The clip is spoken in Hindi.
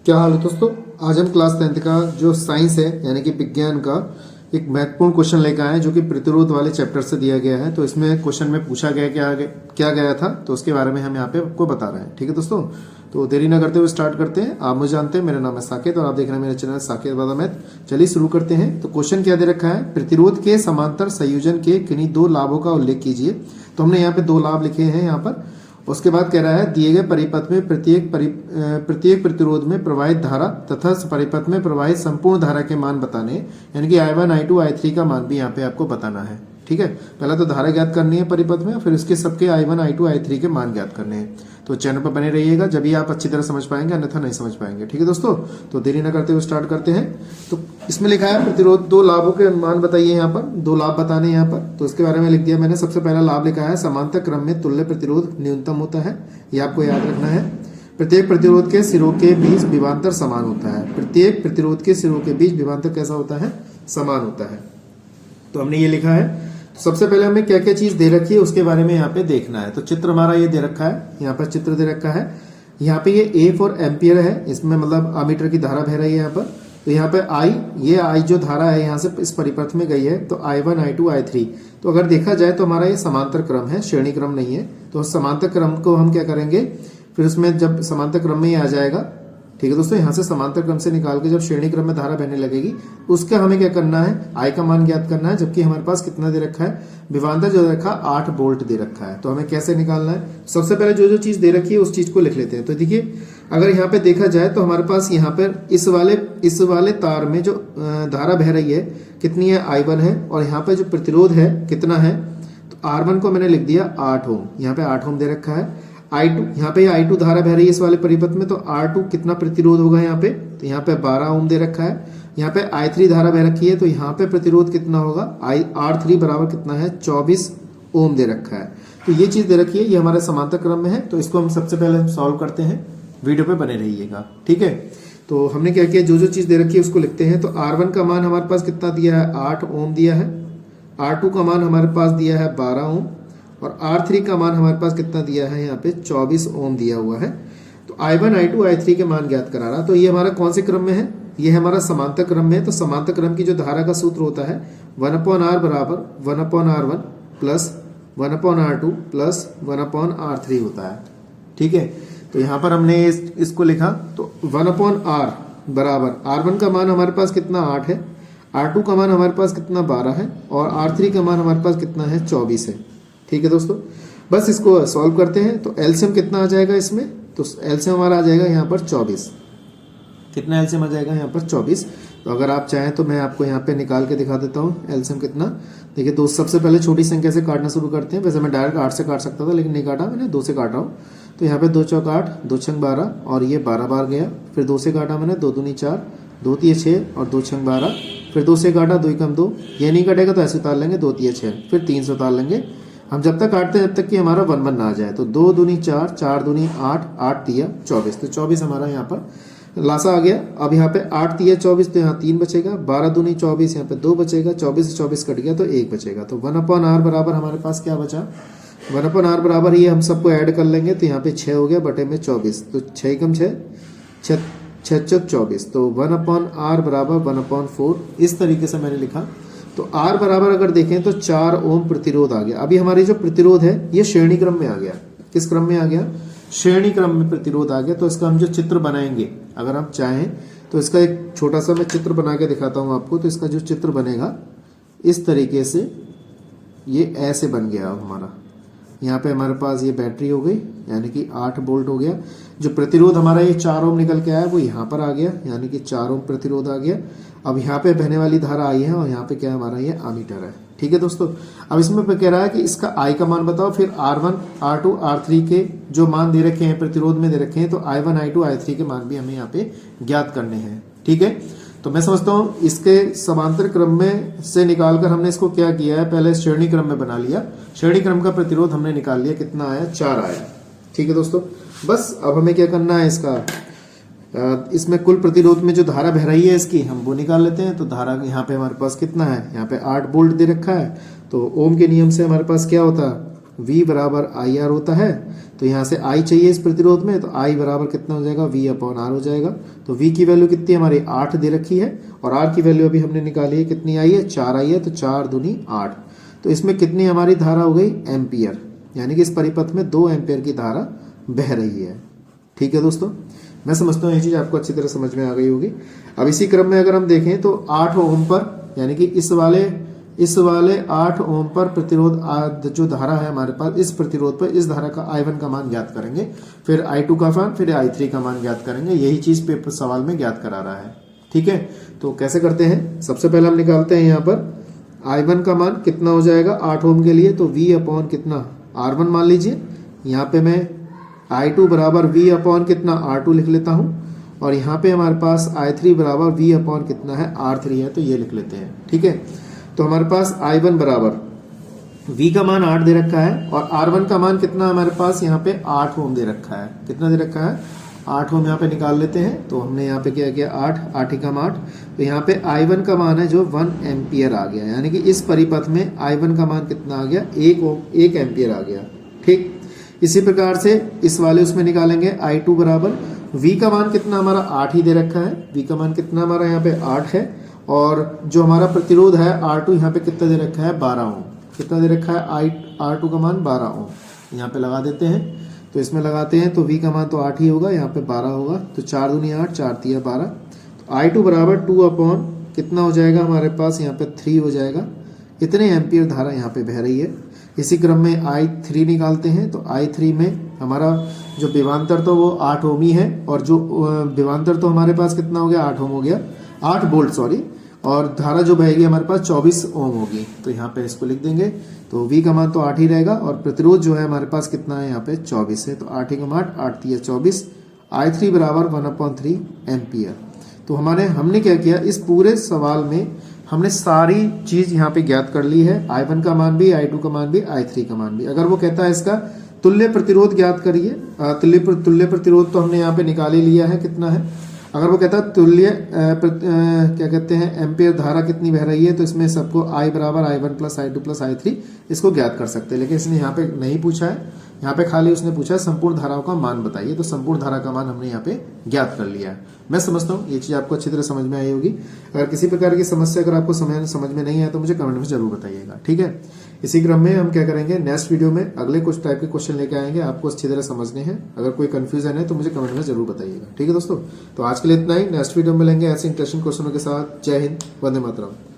क्या हाल है दोस्तों। आज हम क्लास 10th का जो साइंस है यानी कि विज्ञान का एक महत्वपूर्ण क्वेश्चन लेकर आए हैं जो कि प्रतिरोध वाले चैप्टर से दिया गया है। तो इसमें क्वेश्चन में पूछा गया क्या गया था, तो उसके बारे में हम यहाँ पे आपको बता रहे हैं। ठीक है दोस्तों, तो देरी ना करते हुए स्टार्ट करते हैं। आप मुझे जानते हैं, मेरा नाम है साकेत और आप देख रहे हैं मेरे चैनल साकेत बादामैथ। चलिए शुरू करते हैं। तो क्वेश्चन क्या दे रखा है, प्रतिरोध के समांतर संयोजन के किन्हीं दो लाभों का उल्लेख कीजिए। तो हमने यहाँ पे दो लाभ लिखे हैं यहाँ पर। उसके बाद कह रहा है दिए गए परिपथ में प्रत्येक प्रतिरोध में प्रवाहित धारा तथा परिपथ में प्रवाहित संपूर्ण धारा के मान बताने, यानी कि I1 I2 I3 का मान भी यहाँ पे आपको बताना है। ठीक है, पहला तो धारा ज्ञात करनी है परिपथ में, फिर उसके सबके I1 I2 I3 के मान ज्ञात करने हैं। तो चैनल पर बने रहिएगा, जब भी आप अच्छी तरह समझ पाएंगे, अन्यथा नहीं समझ पाएंगे। ठीक है दोस्तों, तो देरी न करते हुए स्टार्ट करते हैं। तो इसमें लिखा है प्रतिरोध दो लाभों के मान बताइए। यहाँ पर दो लाभ बताने यहाँ पर, तो इसके बारे में लिख दिया मैंने। सबसे पहला लाभ लिखा है समांतर क्रम में तुल्य प्रतिरोध न्यूनतम होता है। ये आपको याद रखना है। प्रत्येक प्रतिरोध के सिरों के बीच विभवांतर समान होता है। प्रत्येक प्रतिरोध के सिरों के बीच विभवांतर कैसा होता है, समान होता है। तो हमने ये लिखा है। सबसे पहले हमें क्या क्या चीज दे रखी है उसके बारे में यहाँ पे देखना है। तो चित्र हमारा ये दे रखा है, यहाँ पर चित्र दे रखा है। यहाँ पे ये A फॉर एम्पियर है, इसमें मतलब अमीटर की धारा बह रही है यहाँ पर। तो यहाँ पे ये I जो धारा है यहाँ से इस परिपथ में गई है, तो I1 I2 I3। तो अगर देखा जाए तो हमारा ये समांतर क्रम है, श्रेणी क्रम नहीं है। तो समांतर क्रम को हम क्या करेंगे, फिर उसमें जब समांतर क्रम में ही आ जाएगा। ठीक है दोस्तों, यहाँ से समांतर क्रम से निकाल के जब श्रेणी क्रम में धारा बहने लगेगी, उसका हमें क्या करना है, I का मान ज्ञात करना है। जबकि हमारे पास कितना दे रखा है, विभवांतर जो दे रखा है 8 वोल्ट दे रखा है। तो हमें कैसे निकालना है, सबसे पहले जो जो चीज दे रखी है उस चीज को लिख लेते हैं। तो देखिए, अगर यहाँ पे देखा जाए तो हमारे पास यहाँ पर इस वाले तार में जो धारा बह रही है कितनी है, I1 है। और यहाँ पे जो प्रतिरोध है कितना है, तो R1 को मैंने लिख दिया 8 ओम। यहाँ पे 8 ओम दे रखा है। I2, यहाँ पे I2 धारा बह रही है इस वाले परिपथ में, तो R2 कितना प्रतिरोध होगा यहाँ पे, तो यहाँ पे 12 ओम दे रखा है। यहाँ पे I3 धारा बह रखी है, तो यहाँ पे प्रतिरोध कितना होगा, R3 बराबर कितना है, 24 ओम दे रखा है। तो ये चीज दे रखी है, ये हमारे समांतर क्रम में है। तो इसको हम सबसे पहले सॉल्व करते हैं, वीडियो पे बने रहिएगा। ठीक है, तो हमने क्या किया, जो जो चीज दे रखी है उसको लिखते हैं। तो R1 का मान हमारे पास कितना दिया है, 8 ओम दिया है। R2 का मान हमारे पास दिया है 12 ओम। और R3 का मान हमारे पास कितना दिया है, यहाँ पे 24 ओम दिया हुआ है। तो I1 I2 I3 के मान ज्ञात करा रहा। तो ये हमारा कौन से क्रम में है, ये है हमारा समांतर क्रम में है। तो समांतर क्रम की जो धारा का सूत्र होता है 1/R बराबर 1/R1 plus 1/R2 plus 1/R3 होता है। ठीक है, तो यहाँ पर हमने इसको लिखा। तो 1/R बराबर R1 का मान हमारे पास कितना 8 है, R2 का मान हमारे पास कितना 12 है, और R3 का मान हमारे पास कितना है, 24 है। ठीक है दोस्तों, बस इसको सॉल्व करते हैं। तो एलसीएम कितना आ जाएगा इसमें, तो एलसीएम हमारा आ जाएगा यहाँ पर 24। कितना एलसीएम आ जाएगा यहाँ पर 24। तो अगर आप चाहें तो मैं आपको यहाँ पे निकाल के दिखा देता हूँ एलसीएम कितना। देखिए दोस्त, सबसे पहले छोटी संख्या से काटना शुरू करते हैं। वैसे मैं डायरेक्ट 8 से काट सकता था, लेकिन नहीं काटा, मैंने 2 से काट रहा हूँ। तो यहाँ पे 2 चौक 8, 2 छंग 12, और ये 12 बार गया। फिर 2 से काटा मैंने, 2 दूनी 4, 2 तिये 6, और 2 छंग 12। फिर 2 से काटा, 2 कम 2, ये नहीं कटेगा तो ऐसे उतार लेंगे, 2 तिये 6, फिर 3 से उतार लेंगे। हम जब तक काटते हैं जब तक कि हमारा 1 1 ना आ जाए। तो 2 दूनी 4, 4 दूनी 8, 8 तिया 24। तो 24 हमारा यहाँ पर लासा आ गया। अब यहाँ पे 8 तिया 24, तो यहाँ 3 बचेगा। 12 दूनी 24, यहाँ पे 2 बचेगा। 24 से 24 कट गया तो 1 बचेगा। तो 1/R बराबर हमारे पास क्या बचा, 1/R बराबर ये हम सबको ऐड कर लेंगे। तो यहाँ पे 6 हो गया बटे में 24। तो 6 कम 6, 6 चौक 24। तो 1/R बराबर 1/4। इस तरीके से मैंने लिखा। तो R बराबर अगर देखें तो 4 ओम प्रतिरोध आ गया। अभी हमारी जो प्रतिरोध है ये श्रेणी क्रम में आ गया। किस क्रम में आ गया, श्रेणी क्रम में प्रतिरोध आ गया। तो इसका हम जो चित्र बनाएंगे, अगर आप चाहें तो इसका एक छोटा सा मैं चित्र बना के दिखाता हूं आपको। तो इसका जो चित्र बनेगा इस तरीके से, ये ऐसे बन गया। अब हमारा यहाँ पे हमारे पास ये बैटरी हो गई, यानी कि 8 वोल्ट हो गया। जो प्रतिरोध हमारा ये 4 ओम निकल के आया वो यहाँ पर आ गया, यानी कि 4 ओम प्रतिरोध आ गया। अब यहाँ पे बहने वाली धारा आई है, और यहाँ पे क्या हमारा ये अमीटर है। ठीक है दोस्तों, अब इसमें कह रहा है कि इसका I का मान बताओ। फिर R1 R2 R3 के जो मान दे रखे हैं, प्रतिरोध में दे रखे हैं, तो I1 I2 I3 के मान भी हमें यहाँ पे ज्ञात करने हैं। ठीक है, तो मैं समझता हूँ इसके समांतर क्रम में से निकालकर हमने इसको क्या किया है, पहले श्रेणी क्रम में बना लिया। श्रेणी क्रम का प्रतिरोध हमने निकाल लिया, कितना आया, 4 आया। ठीक है दोस्तों, बस अब हमें क्या करना है, इसका इसमें कुल प्रतिरोध में जो धारा बह रही है इसकी हम वो निकाल लेते हैं। तो धारा यहाँ पे हमारे पास कितना है, यहाँ पे 8 वोल्ट दे रखा है। तो ओम के नियम से हमारे पास क्या होता है, V बराबर आई आर होता है, तो यहाँ से I चाहिए इस प्रतिरोध में, तो I बराबर कितना हो जाएगा, V अपॉन आर हो जाएगा। तो V की वैल्यू कितनी हमारी 8 दे रखी है और R की वैल्यू अभी हमने निकाली है, कितनी आई है, 4 आई है, तो 4 दूनी 8। तो इसमें कितनी हमारी धारा हो गई, एम्पियर, यानी कि इस परिपथ में 2 एम्पियर की धारा बह रही है। ठीक है दोस्तों, मैं समझता हूँ ये चीज़ आपको अच्छी तरह समझ में आ गई होगी। अब इसी क्रम में अगर हम देखें तो 8 ओम पर, यानी कि इस वाले 8 ओम पर प्रतिरोध जो धारा है हमारे पास, इस प्रतिरोध पर इस धारा का I1 का मान ज्ञात करेंगे, फिर I2 का मान, फिर I3 का मान ज्ञात करेंगे। यही चीज पेपर सवाल में ज्ञात करा रहा है। ठीक है, तो कैसे करते हैं, सबसे पहले हम निकालते हैं यहाँ पर I1 का मान कितना हो जाएगा 8 ओम के लिए, तो V अपॉन कितना R1 मान लीजिए। यहाँ पे मैं I2 बराबर V अपॉन कितना R2 लिख लेता हूँ, और यहाँ पे हमारे पास I3 बराबर V अपॉन कितना है R3 है, तो ये लिख लेते हैं। ठीक है, तो हमारे पास I1 बराबर V का मान 8 दे रखा है और R1 का मान कितना हमारे पास यहाँ पे 8 ओम दे रखा है। कितना दे रखा है, 8 ओम यहाँ पे निकाल लेते हैं। तो हमने यहाँ पे क्या किया, 8 एकम 8, तो यहाँ पे I1 का मान है जो 1 एम्पियर आ गया, यानी कि इस परिपथ में I1 का मान कितना आ गया, 1 एम्पियर आ गया। ठीक, इसी प्रकार से इस वाले उसमें निकालेंगे I2 बराबर V का मान कितना हमारा 8 ही दे रखा है, V का मान कितना हमारा यहाँ पे 8 है, और जो हमारा प्रतिरोध है R2 यहाँ पे कितना दे रखा है, 12 ओम। कितना दे रखा है, R2 का मान 12 ओम। यहाँ पे लगा देते हैं, तो इसमें लगाते हैं तो V का मान तो 8 ही होगा, यहाँ पे 12 होगा, तो 4 दूनी 8, 4 तिया 12। तो I2 बराबर 2 अपॉन कितना हो जाएगा हमारे पास, यहाँ पे 3 हो जाएगा। इतने एम्पियर धारा यहाँ पे बह रही है। इसी क्रम में I3 निकालते हैं, तो I3 में हमारा जो विभवांतर तो वो 8 ओम ही है, और जो विभवांतर तो हमारे पास कितना हो गया, 8 ओम हो गया, 8 वोल्ट सॉरी, और धारा जो बहेगी हमारे पास 24 ओम होगी। तो यहाँ पे इसको लिख देंगे, तो V का मान तो 8 ही रहेगा, और प्रतिरोध जो है हमारे पास कितना है, यहाँ पे 24 है, तो 8 एकम 8, 8 तिया 24, I3 बराबर 1/3 एम्पियर। तो हमने क्या किया, इस पूरे सवाल में हमने सारी चीज यहाँ पे ज्ञात कर ली है, I1 का मान भी, I2 का मान भी, I3 का मान भी। अगर वो कहता है इसका तुल्य प्रतिरोध ज्ञात करिए, तुल्य प्रतिरोध तो हमने यहाँ पे निकाल ही लिया है, कितना है। अगर वो कहता है तुल्य क्या कहते हैं एम्पियर धारा कितनी बह रही है, तो इसमें सबको I बराबर I1 plus I2 plus I3 इसको ज्ञात कर सकते हैं, लेकिन इसने यहाँ पे नहीं पूछा है। यहाँ पे खाली उसने पूछा है संपूर्ण धाराओं का मान बताइए, तो संपूर्ण धारा का मान हमने यहाँ पे ज्ञात कर लिया है। मैं समझता हूँ ये चीज आपको अच्छी तरह समझ में आई होगी। अगर किसी प्रकार की समस्या अगर आपको समझ में नहीं आया तो मुझे कमेंट में जरूर बताइएगा। ठीक है, इसी क्रम में हम क्या करेंगे, नेक्स्ट वीडियो में अगले कुछ टाइप के क्वेश्चन लेके आएंगे, आपको अच्छी तरह समझने हैं। अगर कोई कंफ्यूजन है तो मुझे कमेंट में जरूर बताइएगा। ठीक है दोस्तों, तो आज के लिए इतना ही, नेक्स्ट वीडियो में मिलेंगे ऐसे इंटरेस्टिंग क्वेश्चनों के साथ। जय हिंद, वंदे मातरम।